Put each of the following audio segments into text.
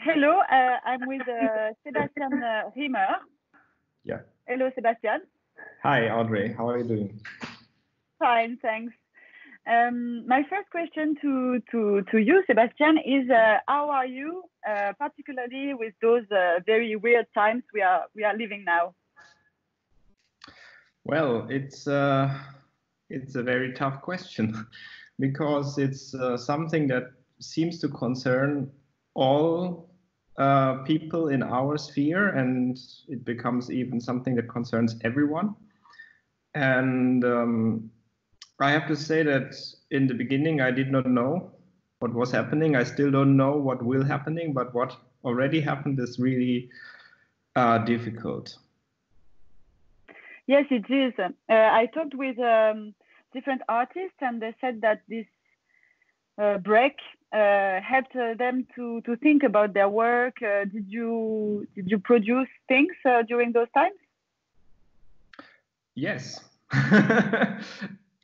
Hello, I'm with Sebastian Riemer. Yeah. Hello, Sebastian. Hi, Audrey. How are you doing? Fine, thanks. My first question to you, Sebastian, is how are you, particularly with those very weird times we are living now? Well, it's a very tough question because it's something that seems to concern all people in our sphere, and it becomes even something that concerns everyone. And I have to say that in the beginning, I did not know what was happening. I still don't know what will happening, but what already happened is really difficult. Yes, it is. I talked with different artists, and they said that this break helped them to think about their work. Did you produce things during those times? Yes.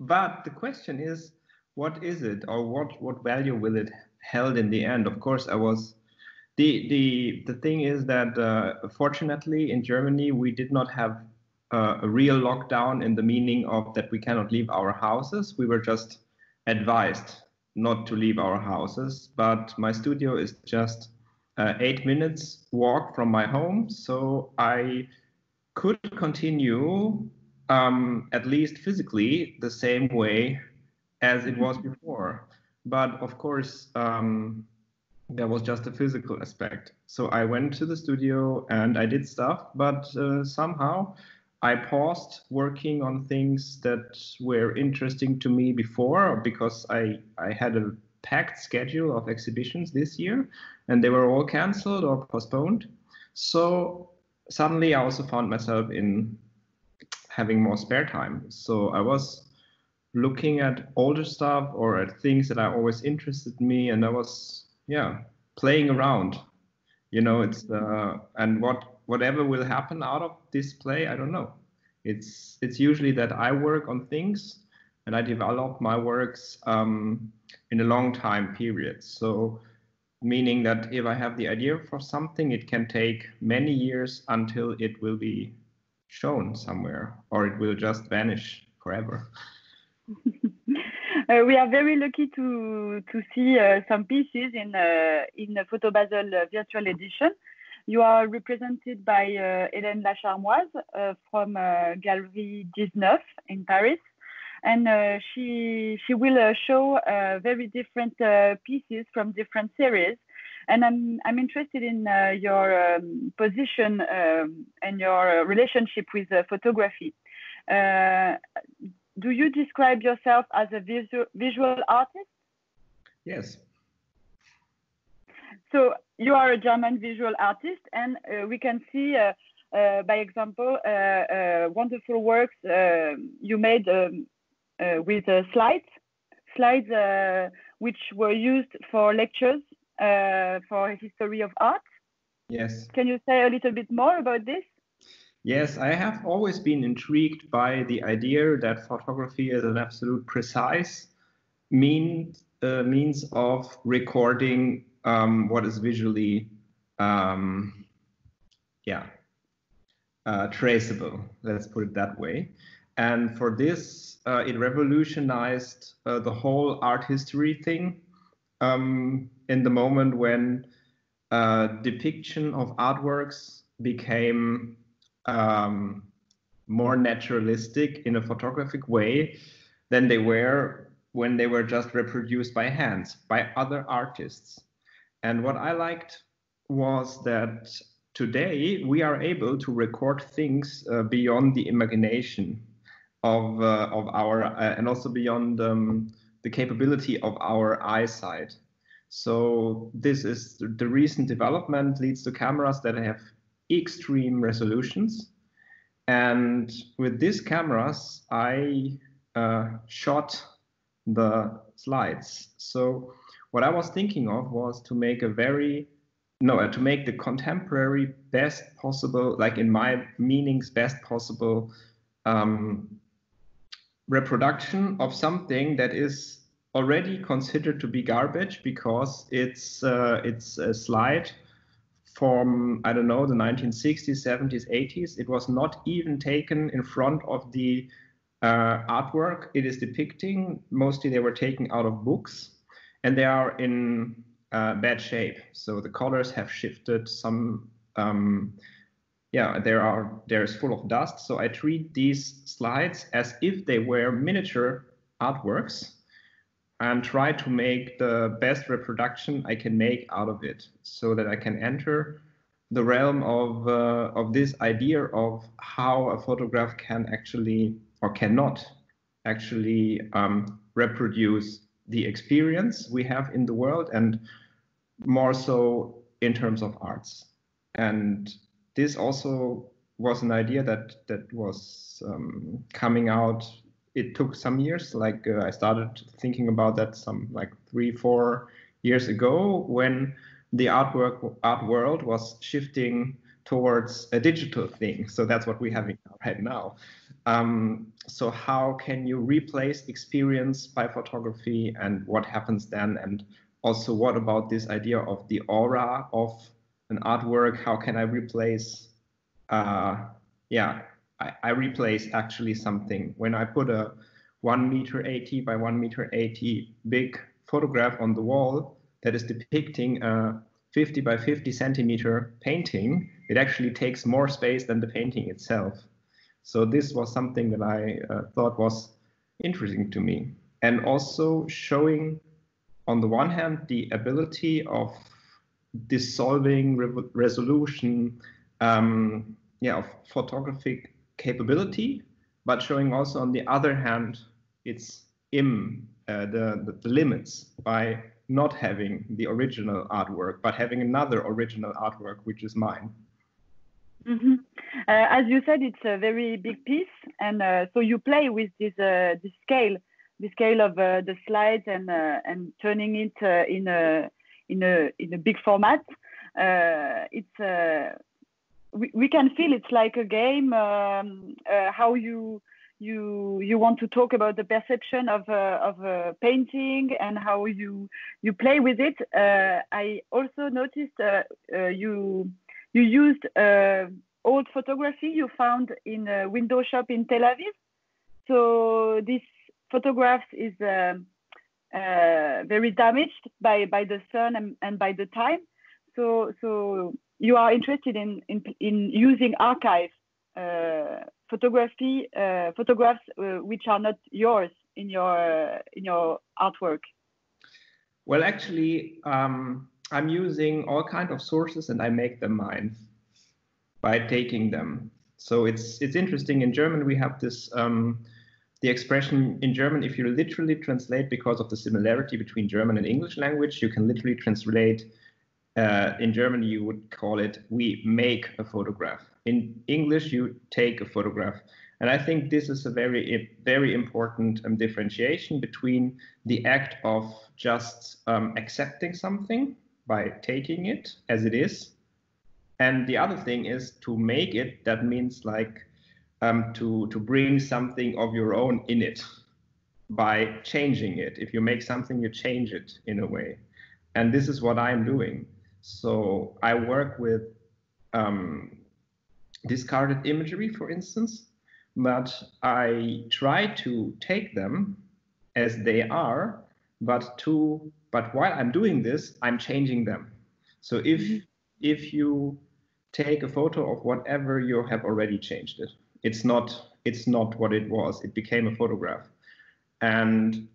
But the question is, what is it, or what value will it held in the end? Of course, the thing is that fortunately in Germany we did not have a real lockdown in the meaning of that we cannot leave our houses. We were just advised not to leave our houses. But my studio is just 8 minutes walk from my home, so I could continue at least physically the same way as it was before. But of course, there was just a physical aspect. So I went to the studio and I did stuff, but somehow I paused working on things that were interesting to me before, because I had a packed schedule of exhibitions this year and they were all canceled or postponed. So suddenly I also found myself in having more spare time. So I was looking at older stuff or at things that are always interested me, and I was playing around. It's and whatever will happen out of this play, I don't know. It's usually that I work on things and I develop my works in a long time period. So meaning that if I have the idea for something, it can take many years until it will be shown somewhere, or it will just vanish forever. We are very lucky to see some pieces in the Photo Basel virtual edition. You are represented by Hélène Lacharmoise from Galerie 19 in Paris, and she will show very different pieces from different series. And I'm interested in your position and your relationship with photography. Do you describe yourself as a visual artist? Yes. So you are a German visual artist, and we can see, by example, wonderful works you made with slides which were used for lectures for history of art. Yes. Can you say a little bit more about this? Yes, I have always been intrigued by the idea that photography is an absolute precise means of recording what is visually traceable. Let's put it that way. And for this, it revolutionized the whole art history thing in the moment when depiction of artworks became more naturalistic in a photographic way than they were when they were just reproduced by hands, by other artists. And what I liked was that today we are able to record things beyond the imagination of our, and also beyond the capability of our eyesight. So this is the recent development leads to cameras that have extreme resolutions. And with these cameras, I shot the slides. So what I was thinking of was to make to make the contemporary best possible, like in my meanings, best possible reproduction of something that is already considered to be garbage because it's a slide from, I don't know, the 1960s, 70s, 80s. It was not even taken in front of the artwork it is depicting. Mostly they were taken out of books, and they are in bad shape. So the colors have shifted. Some, there's full of dust. So I treat these slides as if they were miniature artworks and try to make the best reproduction I can make out of it, so that I can enter the realm of this idea of how a photograph can actually or cannot actually reproduce the experience we have in the world, and more so in terms of arts. And this also was an idea that was coming out. It took some years. Like I started thinking about that some like 3-4 years ago, when the art world was shifting towards a digital thing. So that's what we're having right now. So how can you replace experience by photography, and what happens then? And also, what about this idea of the aura of an artwork? How can I replace? I replace actually something. When I put a 1m80 by 1m80 big photograph on the wall that is depicting a 50 by 50 centimeter painting, it actually takes more space than the painting itself. So this was something that I thought was interesting to me, and also showing, on the one hand, the ability of dissolving resolution, of photographic capability, but showing also, on the other hand, its the limits by not having the original artwork, but having another original artwork, which is mine. Mm-hmm. As you said, it's a very big piece, and so you play with this scale, the scale of the slides, and turning it in a big format. We can feel it's like a game. How you want to talk about the perception of a painting, and how you play with it. I also noticed you used old photography you found in a window shop in Tel Aviv. So this photograph is very damaged by the sun and by the time. So you are interested in using archive photographs which are not yours in your artwork. Well, actually, I'm using all kinds of sources, and I make them mine by taking them. So it's interesting. In German, we have this the expression in German. If you literally translate, because of the similarity between German and English language, you can literally translate. In German, you would call it, we make a photograph. In English, you take a photograph. And I think this is a very, very important differentiation between the act of just accepting something by taking it as it is. And the other thing is to make it. That means like to bring something of your own in it by changing it. If you make something, you change it in a way. And this is what I'm doing. So I work with discarded imagery, for instance, but I try to take them as they are, but while I'm doing this, I'm changing them. So if you take a photo of whatever, you have already changed it. It's not what it was. It became a photograph. And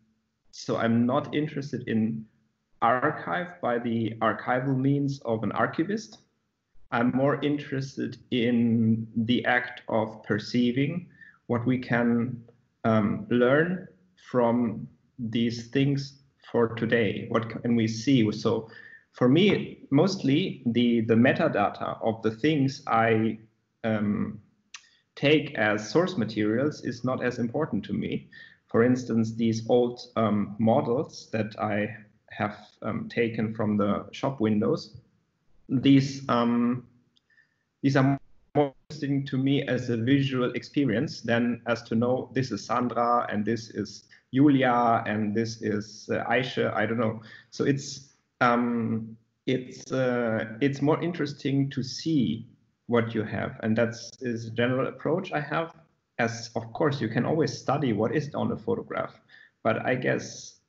so I'm not interested in archive by the archival means of an archivist. I'm more interested in the act of perceiving what we can learn from these things for today. What can we see? So for me, mostly the metadata of the things I take as source materials is not as important to me. For instance, these old models that I have taken from the shop windows, these are more interesting to me as a visual experience than as to know this is Sandra and this is Julia and this is Aisha. I don't know. So it's it's more interesting to see what you have, and is a general approach I have. As of course, you can always study what is on a photograph, but I guess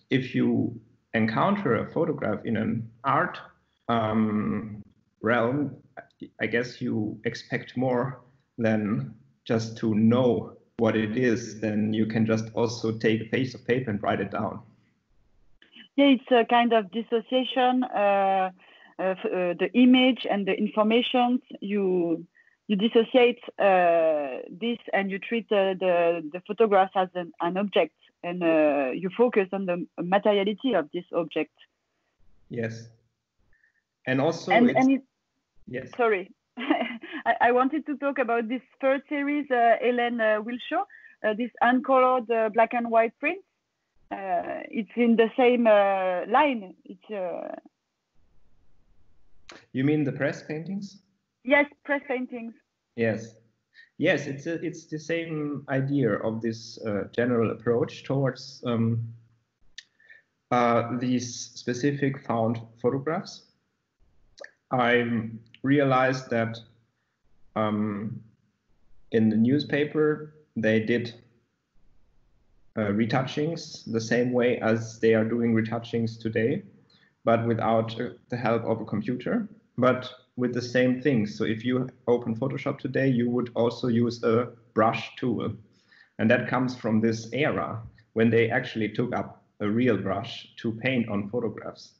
if you encounter a photograph in an art realm, I guess you expect more than just to know what it is. Then you can just also take a piece of paper and write it down. Yeah, it's a kind of dissociation. The image and the information, you dissociate this, and you treat the photograph as an object, and you focus on the materiality of this object. Yes, and also yes. Sorry, I wanted to talk about this third series, Hélène will show this uncolored black and white print. It's in the same line. It's. You mean the press paintings? Yes, press paintings. Yes, it's the same idea of this general approach towards these specific found photographs. I realized that in the newspaper they did retouchings the same way as they are doing retouchings today, but without the help of a computer, but with the same things. So if you open Photoshop today, you would also use a brush tool. And that comes from this era when they actually took up a real brush to paint on photographs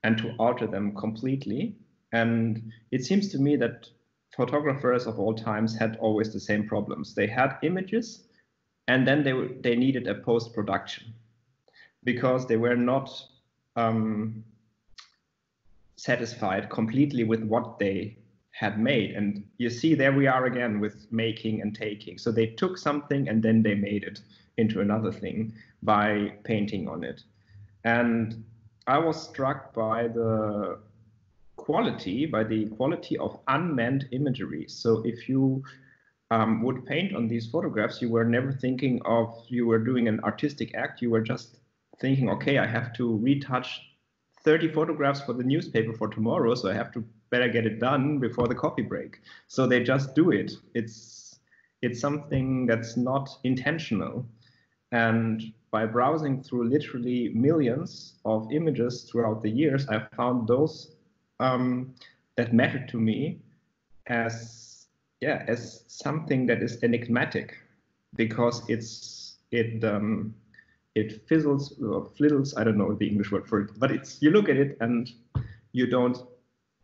and to alter them completely. And it seems to me that photographers of all times had always the same problems. They had images, and then they needed a post-production because they were not satisfied completely with what they had made. And you see, there we are again with making and taking. So they took something and then they made it into another thing by painting on it. And I was struck by the quality of unmeant imagery. So if you would paint on these photographs, you were never thinking of you were doing an artistic act. You were just thinking, okay, I have to retouch 30 photographs for the newspaper for tomorrow, so I have to better get it done before the coffee break. So they just do it. It's something that's not intentional. And by browsing through literally millions of images throughout the years, I found those that mattered to me as something that is enigmatic, because it fizzles or fliddles, I don't know the English word for it, but you look at it and you don't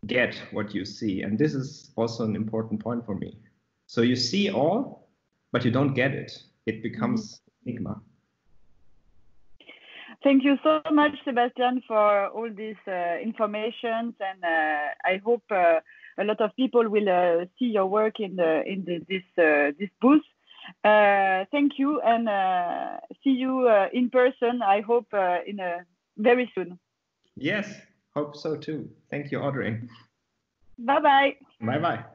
get what you see. And this is also an important point for me. So you see all, but you don't get it. It becomes enigma. Thank you so much, Sebastian, for all these informations, and I hope a lot of people will see your work in this booth. Thank you, and see you in person, I hope, very soon. Yes, hope so too. Thank you, Audrey. Bye-bye. Bye-bye.